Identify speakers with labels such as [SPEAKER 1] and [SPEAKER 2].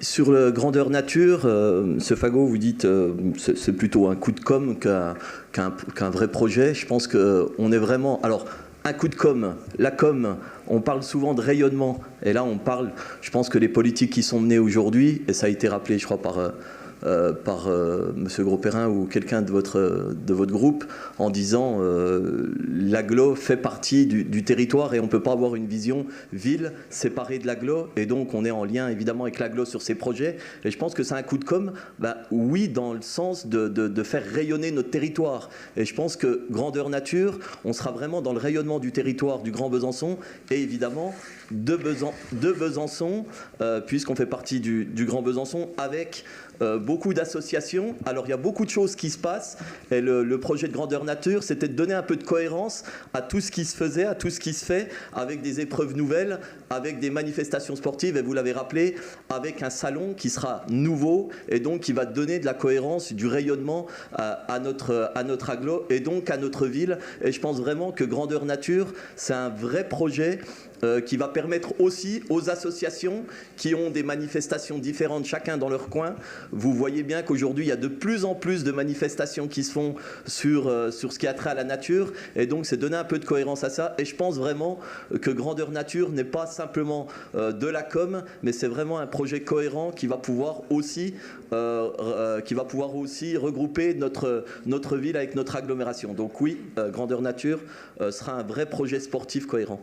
[SPEAKER 1] Sur le grandeur nature, ce Fagot, vous dites c'est plutôt un coup de com' qu'un vrai projet. Je pense qu'on est vraiment... Alors, un coup de com', la com', on parle souvent de rayonnement. Et là, on parle, je pense que les politiques qui sont menées aujourd'hui, et ça a été rappelé, je crois, par M. Grosperrin ou quelqu'un de votre groupe, en disant l'agglo fait partie du territoire et on ne peut pas avoir une vision ville séparée de l'agglo, et donc on est en lien évidemment avec l'agglo sur ces projets. Et je pense que c'est un coup de com', oui, dans le sens de faire rayonner notre territoire. Et je pense que grandeur nature, on sera vraiment dans le rayonnement du territoire du Grand Besançon et évidemment de Besançon, puisqu'on fait partie du Grand Besançon avec beaucoup d'associations. Alors il y a beaucoup de choses qui se passent et le projet de grandeur nature, c'était de donner un peu de cohérence à tout ce qui se faisait, à tout ce qui se fait, avec des épreuves nouvelles, avec des manifestations sportives, et vous l'avez rappelé, avec un salon qui sera nouveau et donc qui va donner de la cohérence, du rayonnement à notre agglo et donc à notre ville. Et je pense vraiment que grandeur nature, c'est un vrai projet qui va permettre aussi aux associations qui ont des manifestations différentes, chacun dans leur coin. Vous voyez bien qu'aujourd'hui, il y a de plus en plus de manifestations qui se font sur ce qui a trait à la nature. Et donc, c'est donner un peu de cohérence à ça. Et je pense vraiment que grandeur nature n'est pas simplement de la com', mais c'est vraiment un projet cohérent qui va pouvoir aussi regrouper notre ville avec notre agglomération. Donc oui, grandeur nature sera un vrai projet sportif cohérent.